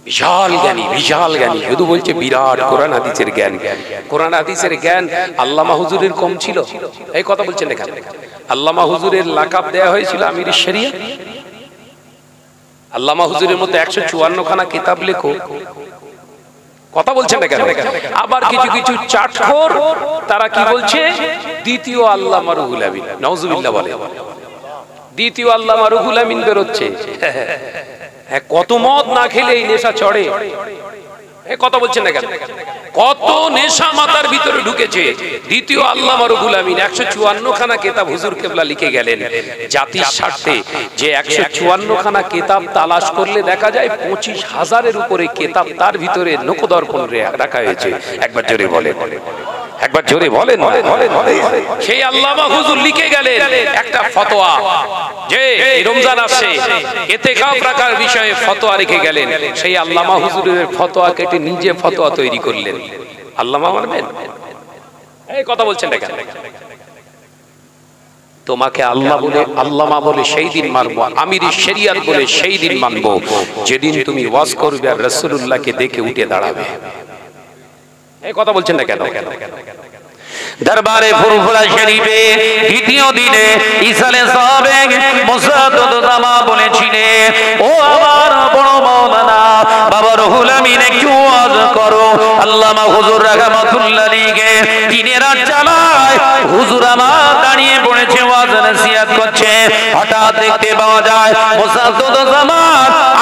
বিশাল জ্ঞানী, শুধু বলছে বিরাট কোরআন হাদিসের জ্ঞান। কোরআন হাদিসের জ্ঞান আল্লামা হুজুরের কম ছিল? এই কথা বলছেন এখানে। আল্লামা হুজুরের লাকাব দেয়া হয়েছিল আমির শরিয়া। আল্লামা হুজুরের মতো 154 খানা কিতাব লেখো, কথা বলছেন না কেন? আবার কিছু কিছু চাটখোর তারা কি বলছে, দ্বিতীয় আল্লামা রুহুল আমিন, নাউজুবিল্লাহ বলে, দ্বিতীয় আল্লামা রুহুল আমিন বেরোচ্ছে। কত মদ না খেলে এই নেশা চড়ে, কথা বলছেন না কেন? কত নেশা মাথার ভিতরে ঢুকেছে। দ্বিতীয় আল্লামা রুহুল আমিন 154 খানা কিতাব হুজুর কেবলা লিখে গেলেন জাতির স্বার্থে, যে 154 খানা কিতাব তালাশ করলে দেখা যায় 25,000-এর উপরে কিতাব তার ভিতরে নখদর্পণ রাখা হয়েছে। একবার জোরে বলেন, একবার জোরে বলেন। সেই আল্লামা হুজুর লিখে গেলেন একটা ফতোয়া, যে রমজান আসছে ইতিকাফ রাখার বিষয়ে ফতোয়া রেখে গেলেন। সেই আল্লামা হুজুরের ফতোয়া কেটে নিজে ফতোয়া তৈরি করলেন। আল্লামা মানবেন? এই কথা বলছেন না কেন? তোমাকে আল্লাহ বলে, আল্লামা বলে সেই দিন মানবো, আমির শরিয়াত বলে সেই দিন মানবো যেদিন তুমি ওয়াজ করবে আর রাসূলুল্লাহকে দেখে উঠে দাঁড়াবে। এই কথা বলছেন না কেন? দরবারে ফুরফুরা শরীফে দ্বিতীয় দিনে ইসালে সাহেব মুসাদ্দাদ জামা বলেছিলেন, ও আমার বড় মাওলানা বাবা রুহুল আমিন একটু ওয়াজ করো। আল্লামা হুজুর রাহমাতুল্লাহ আলাইহি দিনের রাত চালায়, হুজুর আমার দাঁড়িয়ে পড়েছে ওয়াজ নসিহত করছে। হঠাৎ দেখতে পাওয়া যায় মুসাদ্দাদ জামা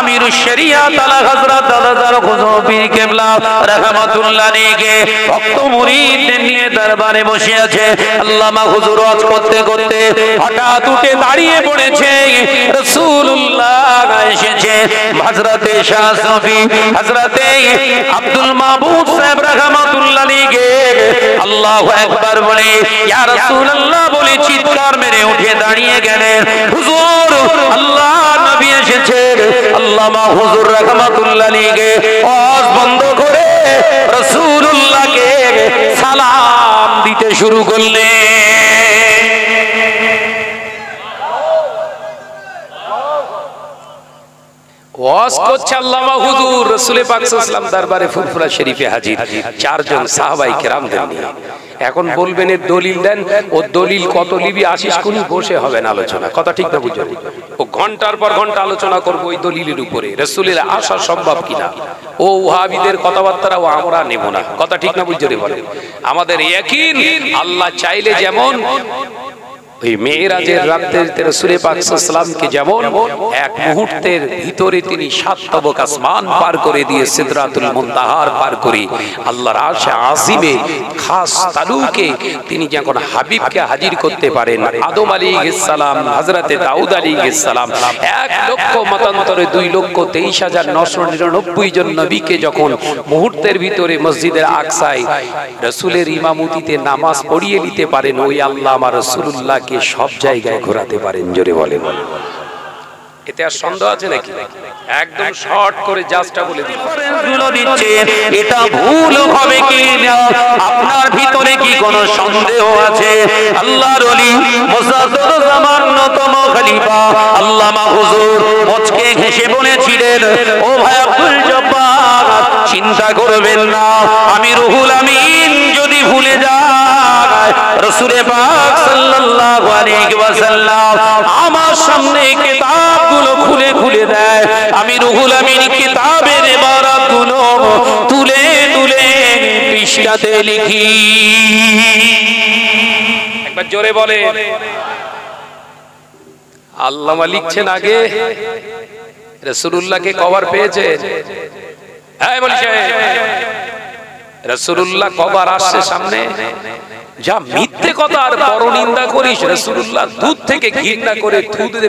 আমিরুশ শরিয়াত আলা হযরত আলাদার হুজুর পীর কেবলা রাহমাতুল্লাহ আলাইহি ভক্ত মুরিদদের নিয়ে দরবারে বসে আছে। আল্লামা হুজুর ওয়াজ করতে করতে হঠাৎ উঠে দাঁড়িয়ে পড়েছে। রাসূলুল্লাহ এসেছে। হযরতে শাহ সুফি হযরতে আব্দুল মাহবুব সাহেব রাহমাতুল্লাহ আলাইহি আল্লাহু আকবার বলে ইয়া রাসূলুল্লাহ বলে চিৎকার মেরে উঠে দাঁড়িয়ে গেলেন। হুজুর আল্লাহ নবী এসেছে। আল্লামা হুজুর রাহমাতুল্লাহ আলাইহি ওয়াজ বন্ধ করে রাসূলুল্লাহকে সালাম দিতে শুরু করলেন। ওয়াজ করছে আল্লামা হুজুর, রাসূল পাক সাল্লাল্লাহু আলাইহি ওয়াসাল্লাম দরবারে ফুরফুরা শরীফে হাজির, চারজন সাহাবায়ে কেরামদের নিয়ে। এখন বলবেন এর দলিল দেন, ও দলিল কত লিবি আশিস কোনি বসে হবে না আলোচনা, কথা ঠিক না বুঝুন? ও ঘন্টার পর ঘন্টা আলোচনা করব ওই দলিলের উপরে, রাসূলের আসা সম্ভব কিনা। ও ওয়াহাবিদের কথাবার্তা ও আমরা নেব না, কথা ঠিক না বুঝুন? বলেন আমাদের ইয়াকিন আল্লাহ চাইলে যেমন ওই মেরাজের রাতে রাসূল পাক সাল্লাল্লাহু আলাইহি ওয়াসাল্লামকে যেমন এক মুহূর্তের ভিতরে তিনি 7 তবক আসমান পার করে দিয়ে সিদরাতুল মুনতাহার পার করে আল্লাহর আরশে আজিমে খাস তালুকে তিনি যখন হাবিবকে হাজির করতে পারেন, আদম আলাইহিস সালাম হযরতে দাউদ আলাইহিস সালাম 1 লক্ষ মতান্তরে 2,23,999 জন নবীকে যখন মুহূর্তের ভিতরে মসজিদের আকসায় রাসূলের ইমামতিতে নামাজ পড়িয়ে নিতে পারেন, ওই আল্লাহ আমার রাসূলুল্লাহ সব জায়গায় ঘোরাতে পারেন। জোরে বলেন, এতে আর সন্দেহ আছে নাকি? একদম শর্ট করে জাস্টটা বলে দিন। এটা ভুল হবে কি না, আপনার ভিতরে কি কোনো সন্দেহ আছে? আল্লাহর ওলি মুসাদ্দাদ জামান নতম খলিফা আল্লামা হুজুর মুচকে হেসে বলেছিলেন, ও ভাই আব্দুল জব্বার চিন্তা করবেন না, আমি রুহুল আমিন যদি ভুলে যায় রাসূল পাক সাল্লাল্লাহু আলাইহি ওয়াসাল্লাম আমার সামনে কিতাবগুলো খুলে খুলে দেয়, আমি রুহুল আমিন কিতাবের ইবারাতগুলো তুলে তুলে পৃষ্ঠাতে লিখি। একবার জোরে বলে, আল্লামা লিখছেন আগে, রাসূলুল্লাহকে কবর পেয়েছেন। এই বলি রাসূলুল্লাহ কবর আসছে সামনে, যা মিথ্যে কথা আর পরনিন্দা করিস। রাসূলুল্লাহ দুধ থেকে ঘৃণা করে থুতে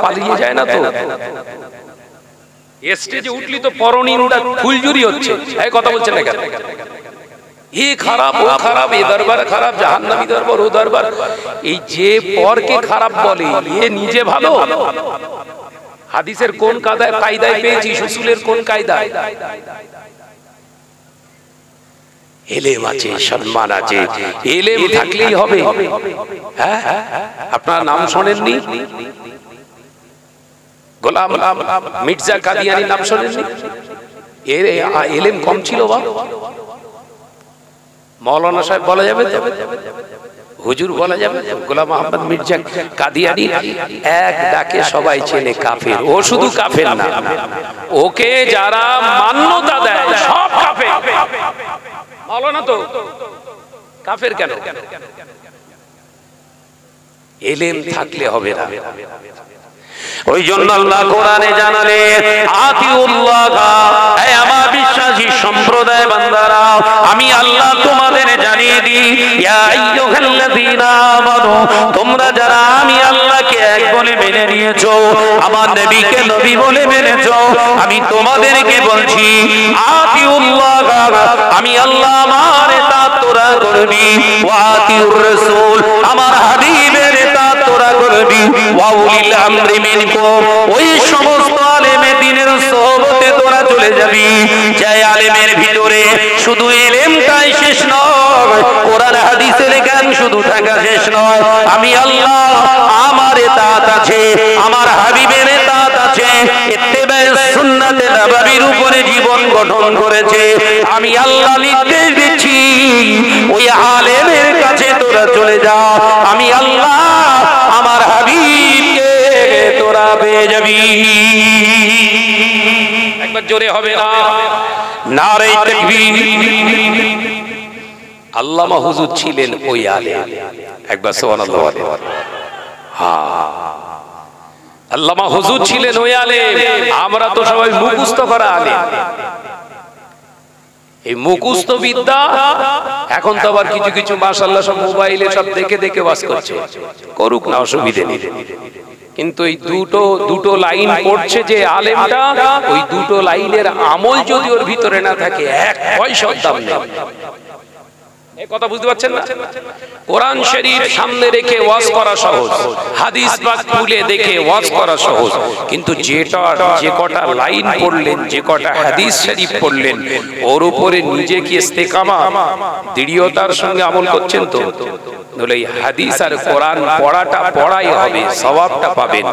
পালিয়ে যায় না তো? স্টেজে উঠলি তো পরনিন্দা ফুলজুরি হচ্ছে। এই কথা বলছেন না কেন? এ খারাপ, ও খারাপ, এ দরবার খারাপ, জাহান্নামী দরবার, ও দরবার। এই যে পরকে খারাপ বলে এ নিজে ভালো? হাদিসের কোন কায়দায় পেয়েছিস? রাসূলের কোন কায়দায়? এলেম আছে, সম্মান আছে, এলেম থাকলেই হবে। হ্যাঁ, আপনার নাম শোনেননি? গোলাম মির্জা কাদিয়ানির নাম শোনেননি? এর এলেম কম ছিল বা মৌলানা সাহেব বলা যাবে তো, হুজুর বলা যাবে, গোলাম মোহাম্মদ মির্জা কাদিয়ানী এক ডাকে সবাই চেনে কাফের। ও শুধু কাফের না, ওকে যারা মান্যতা দেয় সব কাফের। মৌলানা তো কাফের কেন? এলেম থাকলে হবে না। ওই জন্য আল্লাহ কোরআনে জানালেন আতিউল্লাহ, হে আমার বিশ্বাসী সম্প্রদায় বান্দারা, আমি আল্লাহ তোমাদের জানিয়ে দিই, ইয়া আইয়ুহাল্লাযীনা আমানু, তোমরা যারা আমি আল্লাহকে এক বলে মেনে নিয়েছো, আমার নবীকে নবী বলে মেনেছো, আমি তোমাদেরকে বলছি আতিউল্লাহ, আমি আল্লাহ আমার ইতাআত তোরা করবি, ওয়া আতিউর রাসূল, আমার হাবিবের ইতাআত তোরা করবি, ওয়া উলিল আমরি মিনকুম, ওই সমস্ত আলেমে দ্বীনের সোহবতে তোরা চলে যাবি, যে আলেমের ভিতরে শুধু ইলমটাই শেষ নয়, কোরআন হাদিসের জ্ঞান শুধু থাকা শেষ নয়, আমি আল্লাহ আমার ইতাআত আছে, আমার হাবিবের ইতাআত আছে, ইত্তেবায়ে সুন্নাতে নববীর উপরে জীবন গঠন করেছে। আমি আল্লাহ নির্দেশ দিচ্ছি ওই আলেমের কাছে তোরা চলে যা, আমি আল্লাহ আমার হাবিবকে তোরা পেয়ে যাবি। একবার জোরে হবে না নারে তাকবীর। আল্লামা হুজুর ছিলেন ওই আলেম, একবার সুবহানাল্লাহ বলেন। হ্যাঁ, আল্লামা হুজুর ছিলেন ওই আলেম। আমরা তো সবাই মুখস্থ করা আলেম। এই মুখস্থ বিদ্যা এখন তো আবার কিছু কিছু মাশাআল্লাহ সব মোবাইলে সব দেখে দেখে ওয়াজ করছে, করুক না, অসুবিধা নেই। কিন্তু এই দুটো লাইন পড়ছে যে আলেমটা, ওই দুটো লাইনের আমল যদি ওর ভিতরে না থাকে, এক পয়সার দাম নেই। এই কথা বুঝতে পারছেন না? কোরআন শরীফ সামনে রেখে ওয়াজ করা সহজ, হাদিস পাক খুলে দেখে ওয়াজ করা সহজ, কিন্তু যে কটা লাইন পড়লেন, যে কটা হাদিস শরীফ পড়লেন, ওর উপরে নিজে কি ইস্তেকামাত দৃঢ়তার সঙ্গে আমল করছেন তো? নলে এই হাদিস আর কোরআন পড়াটা পড়াই হবে, সওয়াবটা পাবেন,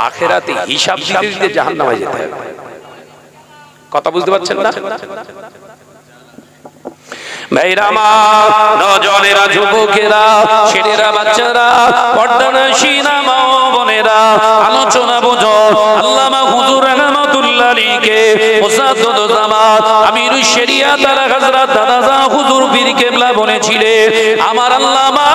আখিরাতে হিসাব দিতে দিতে জাহান্নামে যেতে হবে। কথা বুঝতে পারছেন না? ভাইরা আমার, নজনেরা, যুবকেরা, ছেলেরা, বাচ্চারা, পর্দানশীনা মা বোনেরা, আলোচনা বুঝো। আল্লামা হুজুর রাহমাতুল্লাহ আলাইহি মুসাদ্দদ জামাত আমিরুশ শরিয়াত আলা হযরত দাদা হুজুর পীর কেবলা বলেছিলেন, আমার আল্লামা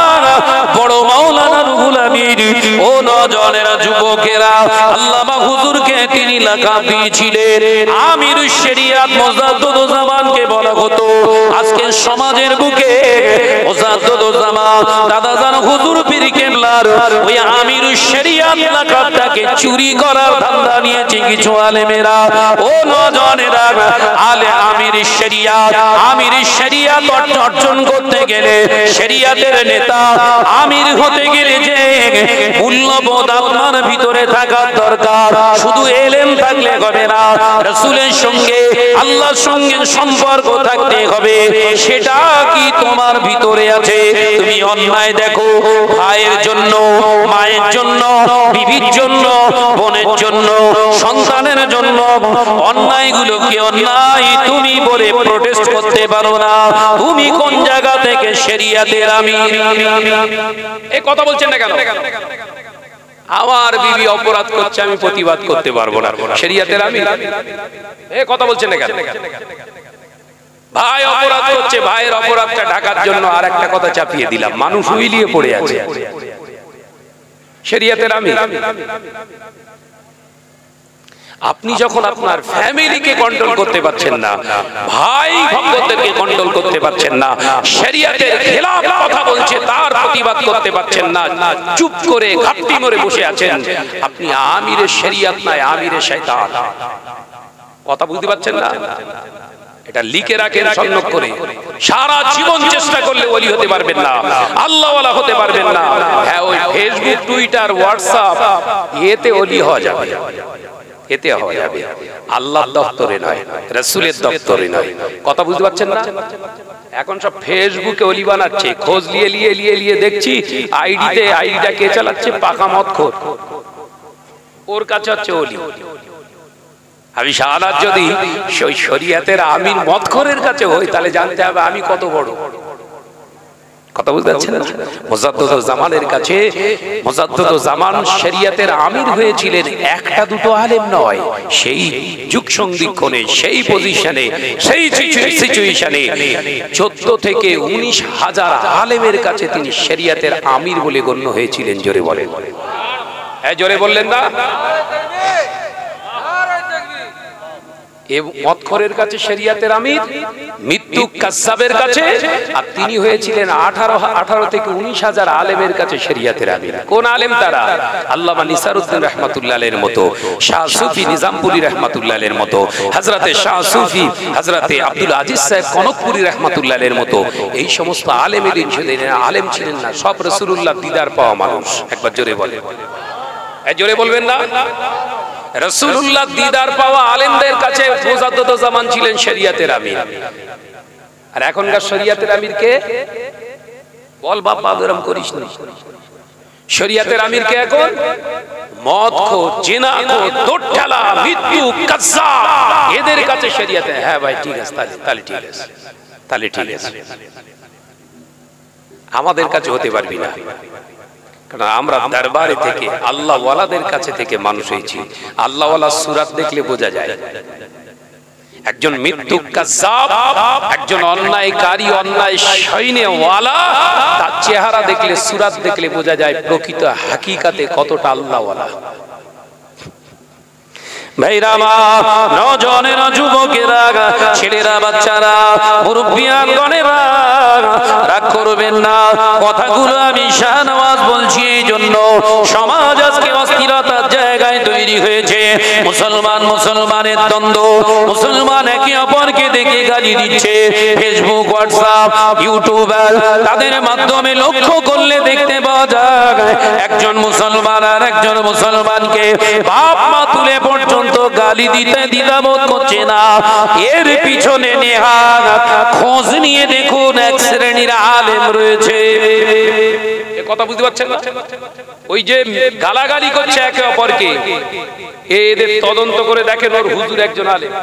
বড় মাওলানা রুহুল আমিন, ও নজনেরা, যুবকেরা, আল্লামা হুজুরকে তিনি লাকাব দিয়েছিলেন আমিরুশ শরিয়াত মুসাদ্দদ জামানকে বলা হতো। আজকে সমাজের বুকে মুসাদ্দদুজ্জামান দাদাজান হুজুর পীর কেবলার ওই আমিরুশ শরিয়াত লাকাবটাকে চুরি করার ধান্দা নিয়েছে কিছু আলেমেরা। ও নজনেরা, আমিরুশ শরিয়াত অর্জন করতে গেলে, শরিয়াতের নেতা আমির হতে গেলে যে মূল্যবোধ আপনার ভিতরে থাকা দরকার, শুধু এলেম থাকলে হবে না, রাসূলের সঙ্গে আল্লাহর সঙ্গে সম্পর্ক থাকতে হবে। সেটা কি তোমার ভিতরে আছে? তুমি অন্যায় দেখো, ভাইয়ের জন্য, মায়ের জন্য, বিবির জন্য, বোনের জন্য, সন্তানের জন্য, অন্যায়গুলো কি অন্যায় তুমি বলে প্রোটেস্ট করতে পারো না? তুমি কোন জায়গা থেকে শরিয়াতের আমির? এই কথা বলছেন না কেন? আমার বিবি অপরাধ করছে, আমি প্রতিবাদ করতে পারবো না, শরিয়াতের আমির? এই কথা বলছেন না কেন? ভাই অপরাধ করছে, ভাইয়ের অপরাধটা ঢাকার জন্য আর একটা কথা চাপিয়ে দিলাম, মানুষ উইলিয়ে পড়ে আছে, শরিয়াতের আমির? আপনি যখন আপনার ফ্যামিলিকে কন্ট্রোল করতে পারছেন না, ভাই ভক্তদেরকে কন্ট্রোল করতে পারছেন না, শরিয়াতের খেলাফ কথা বলছে তার প্রতিবাদ করতে পারছেন না, চুপ করে ঘাপটি মরে বসে আছেন, আপনি আমিরে শরিয়াত নয়, আমিরে শয়তান। কথা বুঝতে পারছেন না? এটা লিখে রাখেন সন্ন্যত করে। সারা জীবন চেষ্টা করলে ওলি হতে পারবেন না, আল্লাহ ওয়ালা হতে পারবেন না। হ্যাঁ, ওই ফেসবুক, টুইটার, হোয়াটসঅ্যাপ, এতে ওলি হওয়া যাবে, এতে হওয়া যাবে, আল্লাহর দপ্তরে নয়, রাসূলের দপ্তরে নয়। কথা বুঝতে পারছেন না? এখন সব ফেসবুকে ওলি বানাচ্ছে, খোঁজ নিয়ে দেখছি আইডিটা কে চালাচ্ছে? পাকা মদখোর, ওর কাছে হচ্ছে ওলি। আমি শাহাদাত যদি শরীয়তের আমির মদখোরের কাছে হই তাহলে জানতে হবে আমি কত বড়। কথা বুঝতে পারছেন? মুজাদ্দিদুল জামানের কাছে মুজাদ্দিদুল জামান শরীয়তের আমির হয়েছিলেন একটা দুটো আলেম নয়, সেই যুগ সন্ধিক্ষণে, সেই পজিশনে, সেই সিচুয়েশনে 14 থেকে 19,000 আলেমের কাছে তিনি শরীয়তের আমির বলে গণ্য হয়েছিলেন। জোরে বলেন, হ্যাঁ জোরে বললেন না? মদখোরের কাছে শরীয়তের আমির, মৃত্যু কাজ্জাবের কাছে, আর তিনি হয়েছিলেন 18 থেকে 19,000 আলেমের কাছে শরীয়তের আমির। কোন আলেম তারা? আল্লামা নিসারউদ্দিন রাহমাতুল্লাহ আলাইহির মতো, শাহ সুফি নিজামপুরী রাহমাতুল্লাহ আলাইহির মতো, হযরতে শাহ সুফি হযরতে আব্দুল আজিজ সাহেব কনকপুরী রাহমাতুল্লাহ আলাইহির মতো এই সমস্ত আলেমের আলেম ছিলেন না, সব রাসূলুল্লাহ দিদার পাওয়া মানুষ। একবার জোরে বলেন, জোরে বলবেন না? রাসূলুল্লাহ দিদার পাওয়া আলেমদের কাছে মুজাদ্দিদুল জামান ছিলেন শরীয়তের আমির। আর এখনকার শরীয়তের আমির কে? বল বাপ বাদরাম করিস না। শরীয়তের আমির কে এখন? মদখোর, জিনাখোর, দোট্টালা, মৃত্যু কাজ্জাব, এদের কাছে শরীয়তে। হ্যাঁ ভাই ঠিক আছে, তাহলে ঠিক আছে, তাহলে ঠিক আছে। আমাদের কাছে হতে পারবি না, কারণ আমরা দরবারে থেকে আল্লাহ ওয়ালাদের কাছে থেকে মানুষ হয়েছি। আল্লাহ ওয়ালা সূরাত দেখলে বোঝা যায় একজন মৃত্যু কাজ্জাব, একজন অন্যায়কারী, অন্যায় সৈন্য ওয়ালা, তার চেহারা দেখলে, সূরাত দেখলে বোঝা যায় প্রকৃত হাকিকাতে কতটা আল্লাহ ওয়ালা। ভাইরা আমার, নওজওয়ানেরা, যুবকেরা, ছেলেরা, বাচ্চারা, মুরব্বিয়ান গণেরা, রাগ করবেন না। কথাগুলো আমি শাহনওয়াজ বলছি এই জন্য, সমাজ আজকে অস্থিরতার জায়গায় তৈরি হয়েছে। মুসলমানের দ্বন্দ্ব, মুসলমান একে অপরকে দেখে গালি দিচ্ছে। ফেসবুক, হোয়াটসঅ্যাপ, ইউটিউব, তাদের মাধ্যমে লক্ষ্য করলে দেখতে পাওয়া যায় একজন মুসলমান আর একজন মুসলমানকে বাপ মা তুলে পর্যন্ত গালি দিতে দ্বিধাবোধ করছে না। এর পিছনে নেহাত খোঁজ নিয়ে দেখুন এক শ্রেণীর আলেম রয়েছে। কথা বুঝতে পারছেন না? ওই যে গালাগালি করছে একে অপরকে, এদের তদন্ত করে দেখেন ওর হুজুর একজন আলেম,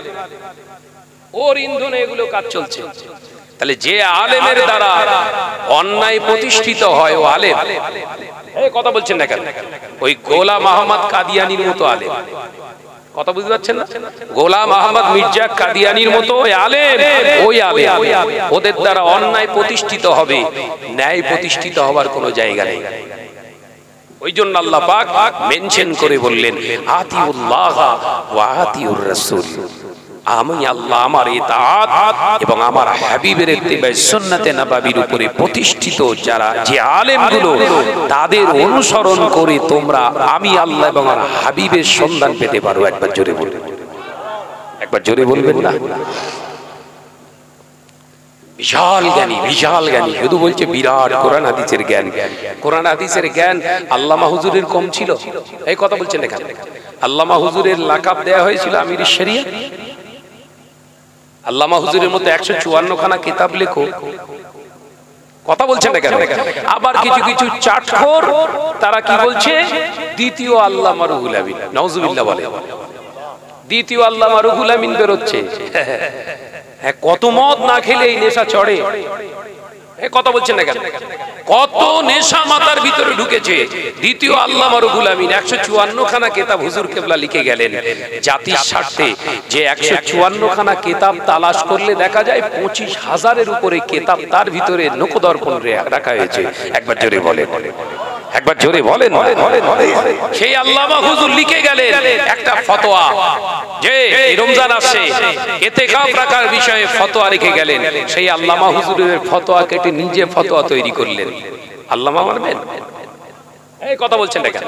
ওর ইন্ধনে এগুলো কাজ চলছে। তাহলে যে আলেমের দ্বারা অন্যায় প্রতিষ্ঠিত হয় ও আলেম। কথা বলছেন না কেন? ওই গোলাম আহমদ কাদিয়ানির মতো আলেম। কথা বুঝতে পারছেন না? গোলাম আহমদ মির্জা কাদিয়ানির মতো ওই আলেম, ওদের দ্বারা অন্যায় প্রতিষ্ঠিত হবে, ন্যায় প্রতিষ্ঠিত হওয়ার কোনো জায়গা নেই। ওই জন্য আল্লাহ পাক মেনশন করে বললেন, আতিউল্লাহ ওয়া আতিউর রাসূল। আমি আল্লাহ, আমার ইতাআত এবং আমার হাবিবের ইত্তিবা সুন্নাতে নববীর উপরে প্রতিষ্ঠিত যারা যে আলেমগুলো, তাদের অনুসরণ করে তোমরা আমি আল্লাহ এবং আমার হাবিবের সন্ধান পেতে পারো। একবার জোরে বলবেন, একবার জোরে বলবেন না? বিশাল জ্ঞানী, বিশাল জ্ঞানী, শুধু বলছে বিরাট কোরআন হাদিসের জ্ঞান। কোরআন হাদিসের জ্ঞান আল্লামা হুজুরের কম ছিল? এই কথা বলছেন এখানে। আল্লামা হুজুরের লাকাব দেয়া হয়েছিল আমির শরিয়ত। আল্লামা হুজুরের মতো 154 খানা কিতাব লেখো। কথা বলছেন না কেন? আবার কিছু কিছু চাটখোর তারা কি বলছে, দ্বিতীয় আল্লামা রুহুল আমিন, নাউজুবিল্লাহ বলে, দ্বিতীয় আল্লামা রুহুল আমিন বেরোচ্ছে। কত মদ না খেলে এই নেশা চড়ে। কথা বলছেন না কেন? কত নেশা মাথার ভিতরে ঢুকেছে। দ্বিতীয় আল্লামা রুহুল আমিন 154 খানা কিতাব হুজুর কেবলা লিখে গেলেন জাতির স্বার্থে, যে 154 খানা কিতাব তালাশ করলে দেখা যায় 25,000-এর উপরে কিতাব তার ভিতরে নখদর্পণ রাখা হয়েছে। একবার জোরে বলে, একবার জোরে বলেন। সেই আল্লামা হুজুর লিখে গেলেন একটা ফতোয়া, যে রমজান আসছে ইতিকাফ রাখার বিষয়ে ফতোয়া রেখে গেলেন। সেই আল্লামা হুজুরের ফতোয়া কেটে নিজে ফতোয়া তৈরি করলেন। আল্লামা মানবেন? এই কথা বলছেন না কেন?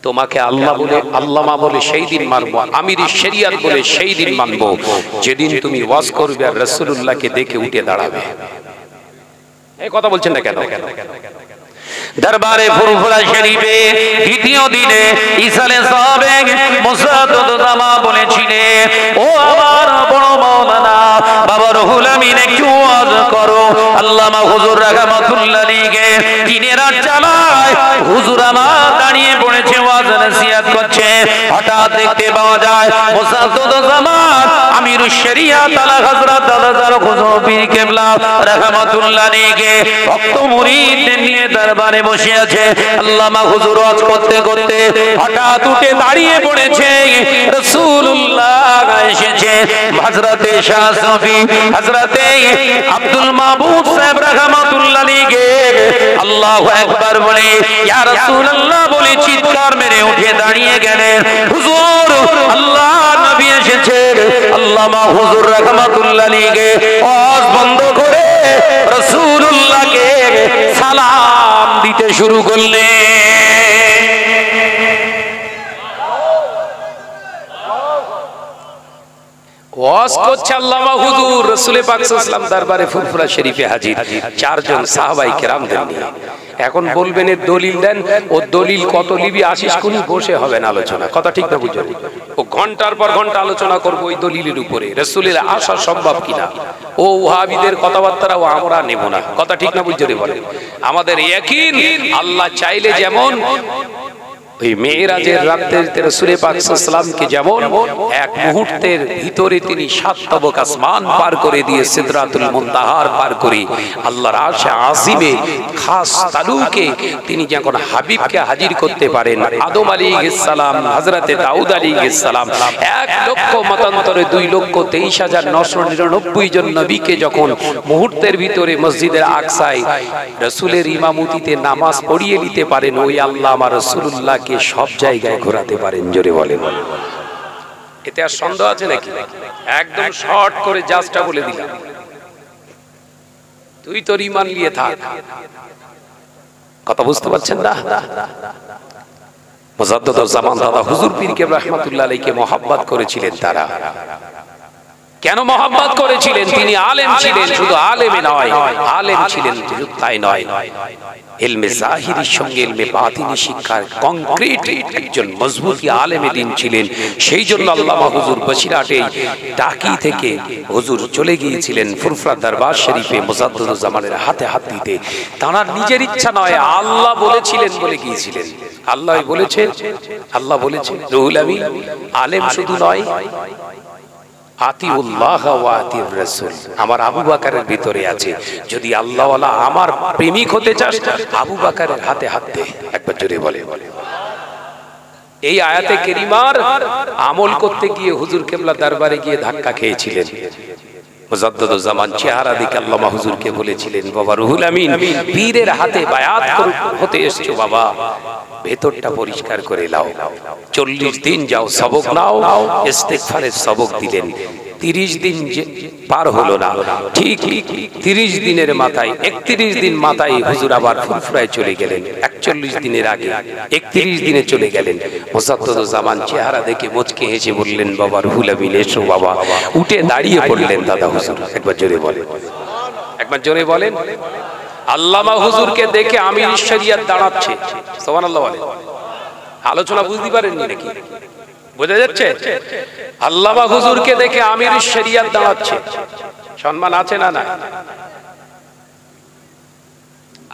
তোমাকে আল্লাহ বলে, আল্লামা বলে সেই দিন মানবো, আমির শরিয়ত বলে সেই দিন মানবো যেদিন তুমি ওয়াজ করবে আর রাসূলুল্লাহকে দেখে উঠে দাঁড়াবে। এই কথা বলছেন না কেন? দরবারে ফুরফুরা শরীফে দ্বিতীয় দিনে ইসালে সাবেক মুসাদ্দদ জামা বলেছিলেন, ও আমার বড় মাওলানা, বাবা রুহুল আমিন একটু ওয়াজ করো। আল্লামা হুজুর রাহমাতুল্লাহ আলাইহি দিনের রাত চালায়, হুজুর আমার দাঁড়িয়ে পড়েছে ওয়াজ নসিহত করছে। হঠাৎ দেখতে পাওয়া যায় মুসাদ্দদ জামান আমিরুশ শরিয়াত আলা হযরত আলাজার হুজুর পীর কেবলা রাহমাতুল্লাহ আলাইহি ভক্ত মুরিদদের নিয়ে দরবারে বসে আছে। আল্লামা হুজুর ওয়াজ করতে করতে হঠাৎ উঠে দাঁড়িয়ে পড়েছে। রাসূলুল্লাহ এসেছে। হযরতে শাহ সুফি হযরতে আব্দুল মাহবুব সাহেব রাহমাতুল্লাহ আলাইহি আল্লাহু আকবার বলে ইয়া রাসূলুল্লাহ বলে চিৎকার মেরে উঠে দাঁড়িয়ে গেলেন। হুজুর আল্লাহ নবী এসেছে। আল্লামা হুজুর রাহমাতুল্লাহ আলাইহি ওয়াজ বন্ধ করে রাসূলুল্লাহকে সালাম দিতে শুরু করলেন। ওয়াজ করছে আল্লামা হুজুর রাসূল পাক সাল্লাল্লাহু আলাইহি ওয়াসাল্লাম দরবারে ফুরফুরা শরীফে হাজির চারজন সাহাবায়ে কেরামদের নিয়ে। এখন বলবেন এর দলিল দেন। ও দলিল কত লিবি আসিস কোনি বসে হবেন আলোচনা, কথা ঠিক না বুঝছেন? ও ঘন্টার পর ঘন্টা আলোচনা করব ওই দলিলের উপরে রাসূলের আসা সম্ভব কিনা। ও ওয়াহাবিদের কথাবার্তাও আমরা নেব না, কথা ঠিক না বুঝছেন? বলে আমাদের ইয়াকিন আল্লাহ চাইলে যেমন ওই মেরাজের রাতে রাসূল পাক সাল্লাল্লাহু আলাইহি ওয়াসাল্লামকে যেমন এক মুহূর্তের ভিতরে তিনি সাত তবক আসমান পার করে দিয়ে সিদরাতুল মুনতাহার পার করে আল্লাহর আরশে আজিমে খাস তালুকে তিনি যখন হাবিবকে হাজির করতে পারেন, আদম আলাইহিস সালাম হযরতে দাউদ আলাইহিস সালাম 1 লক্ষ মতান্তরে 2,23,999 জন নবীকে যখন মুহূর্তের ভিতরে মসজিদের আকসায় রাসূলের ইমামতিতে নামাজ পড়িয়ে নিতে পারেন, ওই আল্লাহ আমার রাসূলুল্লাহ সব জায়গায় ঘোরাতে পারেন। জোরে বলেন। এতে আর সন্দেহ আছে নাকি? একদম শর্ট করে জাস্টটা বলে দিলাম। তুই তোর ঈমান নিয়ে থাক, কথা বুঝতে পারছেন না? মুজাদ্দিদুল জামান দাদা হুজুর পীর কেবলা রাহমাতুল্লাহ আলাইহি মহব্বত করেছিলেন। তারা কেন মহব্বত করেছিলেন? তিনি আলেম ছিলেন, শুধু আলেমই নয়, আলেম ছিলেন তাই নয়, ইলমে জাহিরির সঙ্গে ইলমে বাতিনি শিক্ষার কংক্রিট একজন মজবুতি আলেমে দ্বীন ছিলেন। সেই জন্য আল্লামা হুজুর বসিরহাটে টাকি থেকে হুজুর চলে গিয়েছিলেন ফুরফুরা দরবার শরীফে মুজাদ্দিদুল জামানের হাতে হাত দিতে। তার নিজের ইচ্ছা নয়, আল্লাহ বলেছিলেন বলে গিয়েছিলেন। আল্লাহ বলেছেন, আল্লাহ বলেছেন রুহুল আমিন আলেম শুধু নয়, আতিউল্লাহ ওয়া আতিউর রাসূল আমার আবু বকরের ভিতরে আছে। যদি আল্লাহ ওয়ালা আমার প্রেমিক হতে চাস আবু বকরের হাতে হাত দে। একবার জোরে বলে। এই আয়াতে কারিমার আমল করতে গিয়ে হুজুর কেবলা দরবারে গিয়ে ধাক্কা খেয়েছিলেন। মুজাদ্দিদুল জামান চেহারা দেখে আল্লামা হুজুরকে বলেছিলেন, বাবা রুহুল আমিন পীরের হাতে বায়াত হতে এসেছো বাবা, ভেতরটা পরিষ্কার করে নাও, 40 দিন যাও সবক নাও। ইস্তেগফারের সবক দিলেন। 30 দিন পার হলো না, ঠিক 30 দিনের মাথায় 31 দিন মাথায় হুজুর আবার ফুরফুরায় চলে গেলেন। 41 দিনের আগে 31 দিনে চলে গেলেন। মুজাদ্দিদুল জামান চেহারা দেখে মুচকে হেসে বললেন, বাবা রুহুল আমিন এসো বাবা। উঠে দাঁড়িয়ে পড়লেন দাদা হুজুর। একবার জোরে বলেন, একবার জোরে বলেন। আল্লামা হুজুরকে দেখে আমির শরিয়ত দাঁড়াচ্ছে। সুবহানাল্লাহ বলেন। আলোচনা বুঝতে পারেননি নাকি? বোঝা যাচ্ছে? আল্লামা হুজুরকে দেখে আমির শরিয়ত দাঁড়াচ্ছে। সম্মান আছে না? না।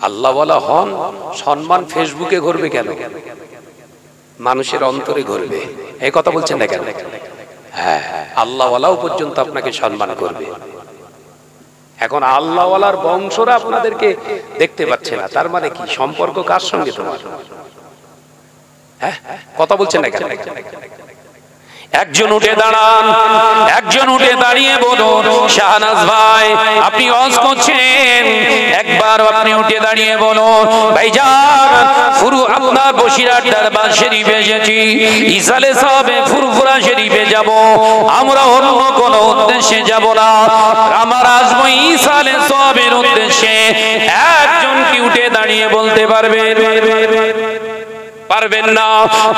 আল্লাহ ওয়ালা হন, সম্মান ফেসবুকে ঘুরবে কেন? মানুষের অন্তরে ঘুরবে। এই কথা বলছেন না কেন? হ্যাঁ, আল্লাহ ওয়ালাও পর্যন্ত আপনাকে সম্মান করবে। এখন আল্লাহ ওয়ালার বংশরা আপনাদেরকে দেখতে পাচ্ছে না, তার মানে কি? সম্পর্ক কার সঙ্গে তোমার? হ্যাঁ, কথা বলছেন না কেন? একজন উঠে দাঁড়ান, একজন উঠে দাঁড়িয়ে বলুন, শাহনাজ ভাই আপনি ওয়াজ করছেন, একবার আপনি উঠে দাঁড়িয়ে বলুন, ভাইজান ফুরু আপনার বসিরহাট দরবার শরীফে এসেছি, ইসালে সাহেবে ফুরফুরা শরীফে যাব, আমরা অন্য কোনো উদ্দেশ্যে যাব না, আমার আসবো ইসালে সাহেবের উদ্দেশ্যে। একজন কি উঠে দাঁড়িয়ে বলতে পারবে? পারবেন না,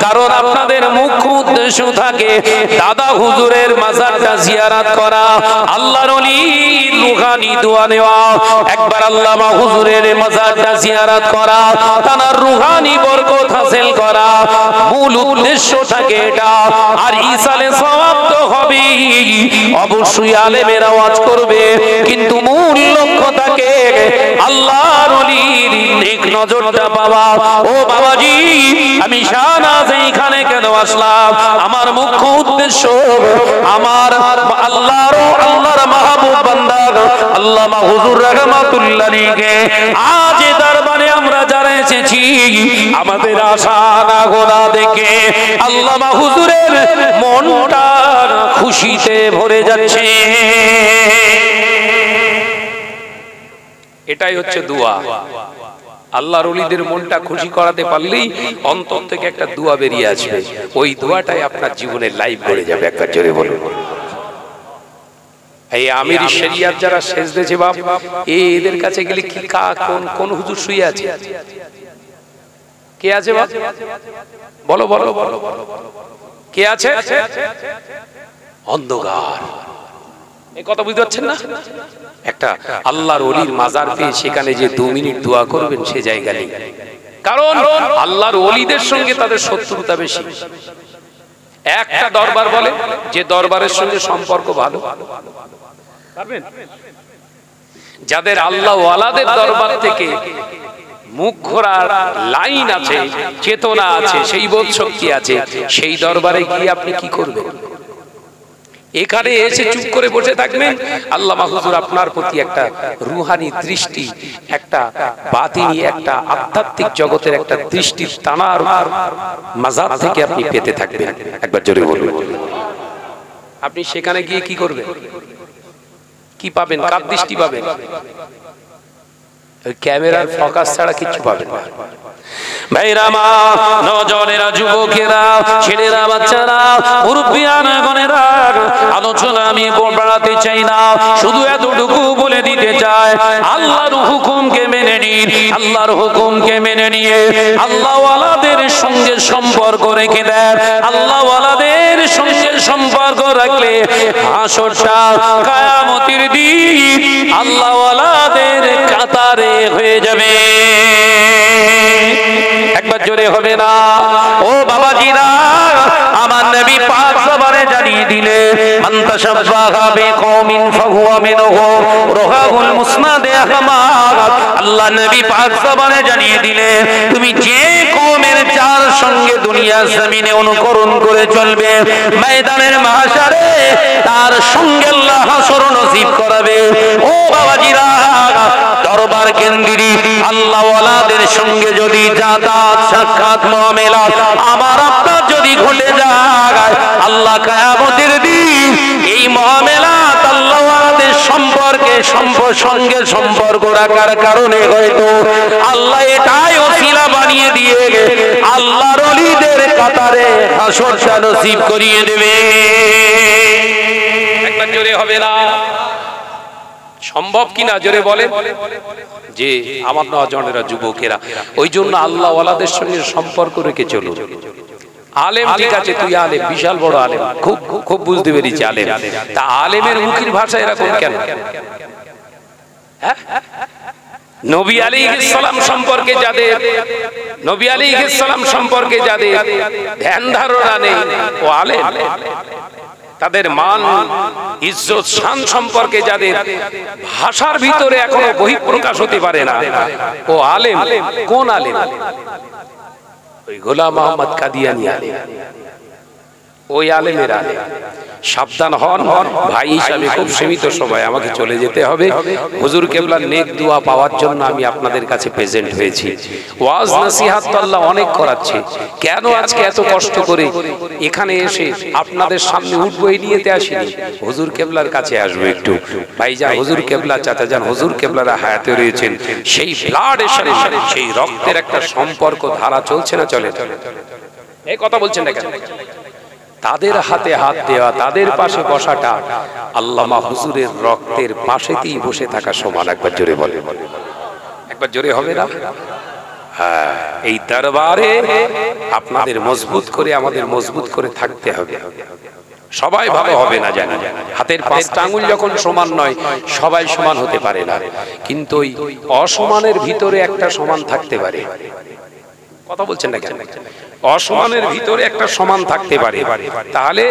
কারণ আপনাদের মুখ্য উদ্দেশ্য থাকে দাদা হুজুরের মাজারটা জিয়ারত করা, আল্লাহর ওলির রুহানি দোয়া নেওয়া। একবার আল্লামা হুজুরের মাজারটা জিয়ারত করা, তার রুহানি বরকত হাসিল করা, মূল উদ্দেশ্য থাকে এটা। আর ইসালে সওয়াব তো হবে, অবশ্যই আলেমের আওয়াজ করবে, কিন্তু মূল লক্ষ্য থাকে আল্লাহর ওলির নেক নজরটা পাওয়া। ও বাবাজি, আমি শাহনাজ এইখানে কেন আসলাম? আমার মুখ্য উদ্দেশ্য আমার আল্লাহর মাহবুব বান্দা আল্লামা হুজুর রাহমাতুল্লাহ আলাইহি আজ দরবারে আমরা যারা এসেছি, আমাদের আশা না গোনা দেখে আল্লামা হুজুরের মনটা খুশিতে ভরে যাচ্ছে। এটাই হচ্ছে দোয়া। আল্লাহর ওলিদের মনটা খুশি করাতে পারলেই অন্তর থেকে একটা দোয়া বেরিয়ে আসবে, ওই দোয়াটাই আপনার জীবনের লাইফ গড়ে যাবে। একবার জোরে বলুন। এই আমির শরিয়াত যারা সেজদেছে বাপ, এদের কাছে গেলে কি কোন হুজুর শুয়ে আছে? কে আছে বাপ? বলো বলো বলো, কে আছে? অন্ধকার। এই কথা বুঝতে পারছেন না? একটা আল্লাহর ওলির মাজার পেয়ে সেখানে যে 2 মিনিট দোয়া করবেন সে জায়গা নেই, কারণ আল্লাহর ওলিদের সঙ্গে তাদের শত্রুতা বেশি। একটা দরবার বলে যে দরবারের সঙ্গে সম্পর্ক ভালো, পারবেন? যাদের আল্লাহ ওয়ালাদের দরবার থেকে মুখ ঘোরার লাইন আছে, চেতনা আছে, সেই বোধ শক্তি আছে, সেই দরবারে গিয়ে আপনি কি করবেন? এখানে এসে চুপ করে বসে থাকবেন, আল্লামা হুজুর আপনার প্রতি একটা রুহানি দৃষ্টি, একটা বাতিনি, একটা আধ্যাত্মিক জগতের একটা দৃষ্টির টানার মাজার থেকে আপনি পেতে থাকবেন। একবার জোরে বলুন। আপনি সেখানে গিয়ে কি করবেন? কি পাবেন? কার দৃষ্টি পাবেন? ক্যামেরার ফোকাস ছাড়া কিছু পাবেন না। ভাইরা মা, নজনেরা, যুবকেরা, ছেলেরা, বাচ্চারা, মুরব্বিয়ানা গনেরা, আলোচনা আমি বাড়াতে চাই না, শুধু এতটুকু বলে দিতে চাই, আল্লাহর হুকুমকে মেনে নিন। আল্লাহর হুকুমকে মেনে নিয়ে আল্লাহ ওয়ালাদের সঙ্গে সম্পর্ক রেখে দেন। আল্লাহ ওয়ালাদের সঙ্গে সম্পর্ক রাখলে হাসরটা কিয়ামতের দিন আল্লাহ ওয়ালাদের কাতারে হয়ে যাবে। একবার জোরে হবে না? ও বাবাজিরা, আমার নবী পাক জবানে জানিয়ে দিলে, মান তাশাব্বাহা বিকওমিন ফাহুয়া মিনহুম, রাওয়াহুল মুসনাদে আহমদ। আল্লাহ নবী পাক জবানে জানিয়ে দিলে, তুমি যে কওমের যার সঙ্গে দুনিয়া জমিনে অনুকরণ করে চলবে, ময়দানের মাহশারে তার সঙ্গে আল্লাহ হাসর নসিব করাবে। ও বাবাজিরা, দরবার কেন্দ্রী আল্লাহ ওয়ালাদের সঙ্গে যদি যাতায়াত, সাক্ষাৎ, মুআমালাত আমার আপনার যদি ঘটে যায়, আল্লাহ কিয়ামতের দিন এই মুআমালাত আল্লাহ ওয়ালাদের সঙ্গে সম্পর্ক রাখার কারণে হয়তো আল্লাহ এটাই ওসিলা বানিয়ে দিয়ে আল্লাহর ওলিদের কাতারে হাসরটা নসিব করিয়ে দেবে। একবার জোরে হবে না? সম্ভব কিনা জোরে বলেন। যে আমার নওজনেরা, যুবকেরা, ওই জন্য আল্লাহ ওয়ালাদের সঙ্গে সম্পর্ক রেখে চলুন। আলেম ঠিক আছে, তুই আলেম, বিশাল বড় আলেম, খুব বুঝতে পেরেছি আলেম, তা আলেমের মুখের ভাষা এরকম কেন? নবী আলাইহিস সালাম সম্পর্কে যাদের ধ্যান ধারণা নেই ও আলেম, তাদের মান, ইজ্জত, শান সম্পর্কে যাদের ভাষার ভিতরে এখনো বহিঃপ্রকাশ হতে পারে না, ও আলেম। কোন আলেম? ওই গোলাম মোহাম্মদ কাদিয়ানী আলেম, ওই আলেমের আলেম। সাবধান হন ভাই হিসাবে, খুব সীমিত সময় আমাকে চলে যেতে হবে। হুজুর কেবলার নেক দোয়া পাওয়ার জন্য আমি আপনাদের কাছে প্রেজেন্ট হয়েছি। ওয়াজ নসিহত তো আল্লাহ অনেক করাচ্ছে, কেন আজকে এত কষ্ট করে এখানে এসে আপনাদের সামনে উঠবো এই নিয়েতে আসিনি। হুজুর কেবলার কাছে আসবো একটু। ভাইজান হুজুর কেবলা, চাচাজান হুজুর কেবলারা হায়াতে রয়েছেন, সেই ব্লাড এসে, সেই রক্তের একটা সম্পর্ক ধারা চলছে না চলে? এই কথা বলছেন না কেন? তাদের হাতে হাত দেওয়া, তাদের পাশে বসাটা আল্লামা হুজুরের রক্তের পাশেতেই বসে থাকা সমান। একবার জোরে বলে, একবার জোরে হবে না? হ্যাঁ, এই দরবারে আপনাদের মজবুত করে আমাদের মজবুত করে থাকতে হবে। সবাই ভালো হবে না জানি, হাতের পাঁচটা আঙ্গুল যখন সমান নয় সবাই সমান হতে পারে না, কিন্তু ওই অসমানের ভিতরে একটা সমান থাকতে পারে। কথা বলছেন না কেন? অসমানের ভিতরে একটা সমান থাকতে পারে, তাহলে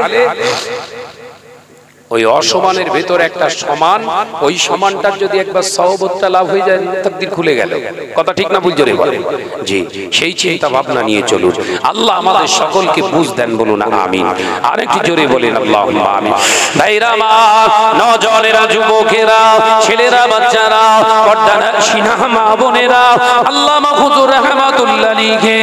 ওই অসমানের ভেতরে একটা সমান, ওই সমানটার যদি একবার সওবতটা লাভ হয়ে যায় তাকদীর খুলে গেল। কথা ঠিক না ভুল জোরে বলেন? জি, সেই চিন্তা ভাবনা নিয়ে চলুন। আল্লাহ আমাদের সকলকে বুঝ দেন, বলুন আমিন। আরেকটু জোরে বলেন আল্লাহুম্মা আমিন। ভাইরা আমার, নওজওয়ানেরা, যুবকেরা, ছেলেরা, বাচ্চারা, পর্দার শিনা মা বোনেরা, আল্লামা হুজুর রাহমাতুল্লাহ আলাইহি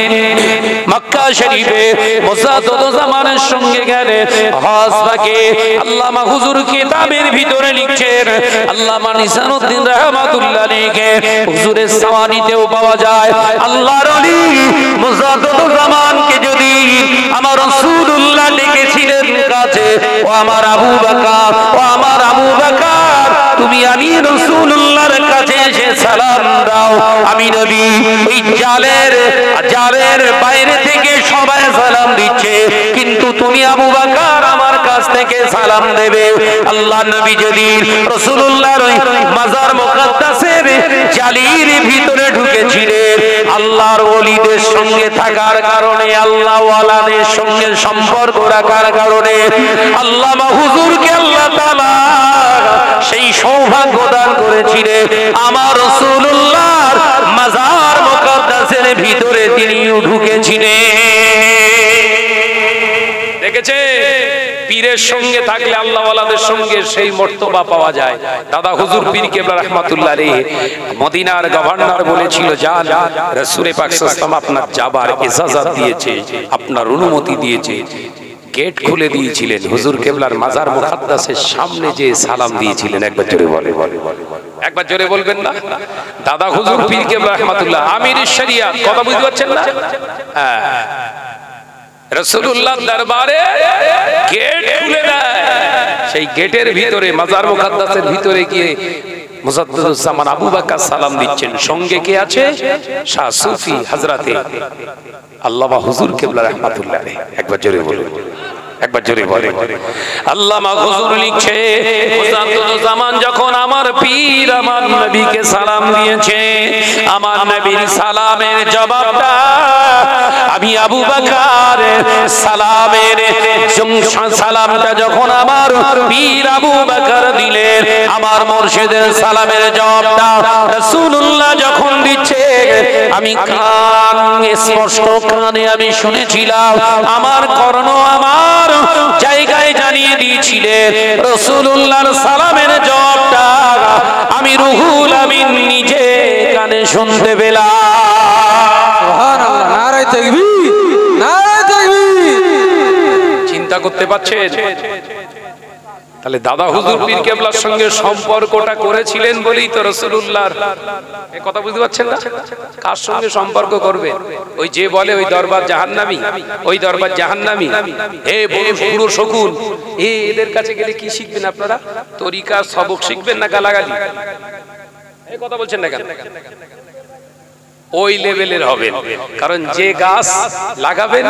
মক্কা শরীফে মুসাদ্দাদ জামানের সঙ্গে গেলে হজ পাকে আল্লামা হুজুর কিতাবের ভিতরে লিখছেন, আল্লামা নিসানুদ্দিন রাহমাতুল্লাহ আলাইহি হুজুরের সাওয়ানিতেও পাওয়া যায়, আল্লাহর ওলি মুসাদ্দাদ জামানকে যদি আমার রাসূলুল্লাহ লিখেছিলেন কাছে, ও আমার আবু বকর, ও আমার আবু বকর, তুমি আমি রাসূলুল্লাহর কাছে এসে সালাম দাও। আমি নবী ওই জালের বাইরে থেকে সবাই সালাম দিচ্ছে, কিন্তু তুমি আবু বকর আমার কাছ থেকে সালাম দেবে। আল্লাহ নবী যদি রাসূলুল্লাহর ওই মাজার মুকদ্দাসের জালির ভিতরে ঢুকেছিলেন, আল্লাহর ওলিদের সঙ্গে থাকার কারণে, আল্লাহ ওয়ালাদের সঙ্গে সম্পর্ক রাখার কারণে আল্লামা হুজুরকে আল্লাহ তাআলা সেই সৌভাগ্য দান করেছিলেন, আমার রাসূলুল্লাহর মাজার মুকদ্দাসের ভিতরে তিনিও ঢুকেছিলেন। দেখেছে, পীরের সঙ্গে থাকলে আল্লাহ ওয়ালাদের সঙ্গে সেই মর্তবা পাওয়া যায়। দাদা হুজুর পীর কেবলা রাহমাতুল্লাহ আলাইহি মদিনার গভর্নর বলেছিল, যান, রাসূল পাক সাল্লাল্লাহু আলাইহি ওয়াসাল্লাম আপনার যাবার ইজাজত দিয়েছে, আপনার অনুমতি দিয়েছে। গেট খুলে দিয়েছিলেন, হুজুর কেবলার মাজার মুকদ্দাসের সামনে যে সালাম দিয়েছিলেন। একবার জোরে বলে, একবার জোরে বলবেন না? দাদা হুজুর পীর কেবলা রাহমাতুল্লাহ আমির শরিয়াত, কথা বুঝতে পারছেন না? হ্যাঁ, রাসূলুল্লাহ দরবারে গেট খুলে দেয়, সেই গেটের ভিতরে মাজার মুকদ্দাসের ভিতরে গিয়ে মুজাদ্দিদুজ্জামান আবু বকর সালাম দিচ্ছেন। সঙ্গে কে আছে? শাহ সুফি হযরতে আল্লামা হুজুর কেবলা রাহমাতুল্লাহ আলাইহি। একবার জোরে বলুন, একবার জোরে বলে। আল্লামা হুজুর লিখছে, মুজাদ্দিদুজ্জামান যখন আমার পীর আমার নবীকে সালাম দিয়েছে, আমার নবীর সালামের জবাবটা আমি আবু বকর সালামটা যখন আমার পীর আবু বকর দিলেন, আমার মুর্শিদের সালামের জবাবটা রাসূলুল্লাহ যখন দিচ্ছে, আমি কান স্পষ্ট কানে আমি শুনেছিলাম, আমার কর্ণ আমার জায়গায় জানিয়ে দিয়েছিলেন রাসূলুল্লাহর সালামের জবাবটা আমি রুহুল আমিন নিজে কানে শুনতে পেলাম। সুবহানাল্লাহ, নারায়ে তাকবীর, নারায়ে তাকবীর। চিন্তা করতে পারছেন? তাহলে দাদা হুজুর পীর কেবলার সঙ্গে সম্পর্কটা করেছিলেন বলেই তো রাসূলুল্লাহর, এই কথা বুঝতে পারছেন না? কার সঙ্গে সম্পর্ক করবে? ওই যে বলে ওই দরবার জাহান্নামী, ওই দরবার জাহান্নামী, হে বুড়ো শকুন, এদের কাছে গেলে কি শিখবেন আপনারা? তরিকা সবক শিখবেন না গালাগালি? এই কথা বলছেন না কেন? ওই লেভেলের হবে, কারণ যে গাছ লাগাবেন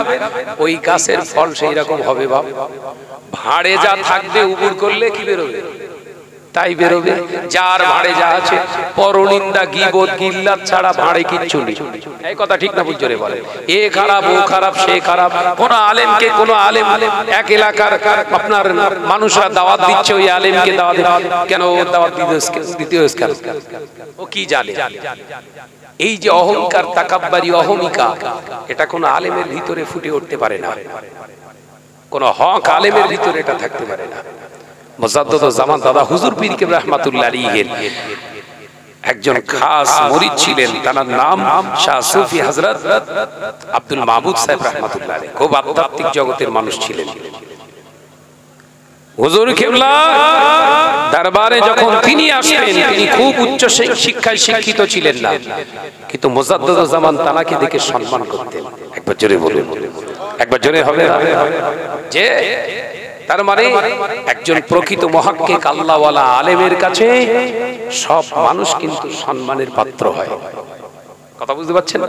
ওই গাছের ফল সেই রকম হবে। বাবা, ভাড়ে যা থাকবে উবুর করলে কি বেরোবে? তাই বেরোবে। যার ভাড়ে যা আছে, পরনিন্দা গীবত গিল্লাত ছাড়া ভাড়ে কিচ্ছু নেই। এই কথা ঠিক না ভুল জোরে বলে? এ খারাপ, ও খারাপ, সে খারাপ। কোন আলেমকে কোন আলেম এক এলাকার আপনার মানুষরা দাওয়াত দিচ্ছে, ওই আলেমকে দাওয়াত কেন দাওয়াত দিতে কেন? ও কি জানে? এই যে অহংকার, তাকাব্বারি, অহমিকা, এটা কোন আলেমের ভিতরে ফুটে উঠতে পারে না, কোন হক আলেমের ভিতরে এটা থাকতে পারে না। মুজাদ্দিদুজ্জামান দাদা হুজুর পীর কেবলা রাহমাতুল্লাহ আলাইহি একজন খাস মুরিদ ছিলেন, তার নাম শাহ সুফি হযরত আব্দুল মাহমুদ সাহেব রাহমাতুল্লাহ আলাইহি। খুব আধ্যাত্মিক জগতের মানুষ ছিলেন। হুজুর কেবলা দরবারে যখন তিনি আসলেন, তিনি খুব উচ্চ শিক্ষায় শিক্ষিত ছিলেন না, কিন্তু মুজাদ্দিদুজ্জামান তানাকে দেখে সম্মান করতেন। একবার জোরে বলুন, একবার জোরে হবে না? যে তার মানে একজন প্রকৃত মুহাক্কিক আল্লাহওয়ালা আলেমের কাছে সব মানুষ কিন্তু সম্মানের পাত্র হয়। কথা বুঝতে পারছেন?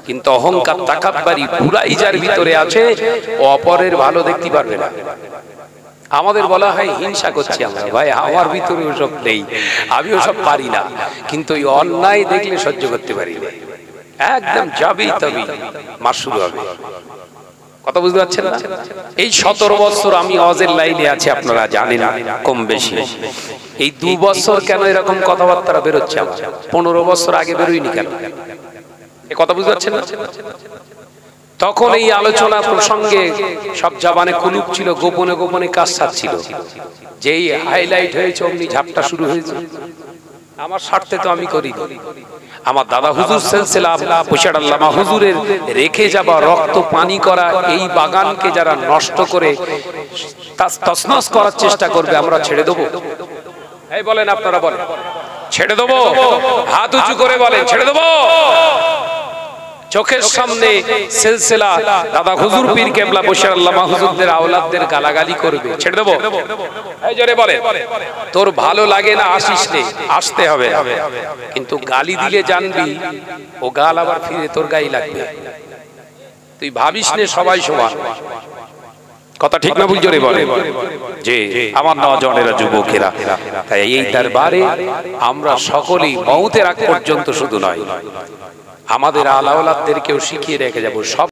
কিন্তু অহংকার তাকাব্বুরি বুরাই যার ভিতরে আছে ও অপরের ভালো দেখতে পারবে না। আমাদের বলা হয় হিংসা করছি আমরা, ভাই আমার ভিতরে ওসব নেই, আমি ওসব পারি না, কিন্তু ওই অন্যায় দেখলে সহ্য করতে পারি না, একদম যাবেই তবেই মার শুরু হবে। কথা বুঝতে পারছেন না? এই 17 বছর আমি ওয়াজের লাইনে আছি, আপনারা জানেন কম বেশি। এই 2 বছর কেন এরকম কথাবার্তা বেরোচ্ছে আমার, 15 বছর আগে বেরোয়নি কেন? এই কথা বুঝতে পারছেন না? তখন এই আলোচনা প্রসঙ্গে সব জবানে কুলুপ ছিল, গোপনে গোপনে কাজ ছাড়ছিল, যেই হাইলাইট হয়েছে অমনি ঝাপটা শুরু হয়েছে। আমার স্বার্থে তো আমি করি, আমার দাদা হুজুর সিলসিলা মুর্শিদ আল্লামা হুজুরের রেখে যাওয়া রক্ত পানি করা এই বাগানকে যারা নষ্ট করে তছনছ করার চেষ্টা করবে, আমরা ছেড়ে দেবো? এই বলেন, আপনারা বলেন ছেড়ে দেবো? হাত উঁচু করে বলেন ছেড়ে দেবো? চোখের সামনে সিলসিলা দাদা হুজুর পীর কেবলা মুর্শিদ আল্লামা হুজুরদের আওলাদদের গালাগালি করবে, ছেড়ে দেবো? এই জোরে বলেন। তোর ভালো লাগে না আসিস নে, আসতে হবে, কিন্তু গালি দিলে জানবি ও গাল আবার ফিরে তোর গায়ে লাগবে। তুই ভাবিস নে সবাই সমান। কথা ঠিক না ভুল? জোরে বলেন। যে আমার নওজওয়ানেরা, যুবকেরা, তাই এই দরবারে আমরা সকলেই মওতের আগ পর্যন্ত শুধু নয়, আমাদের আলাওলাদদেরকেও শিখিয়ে রেখে যাব। সব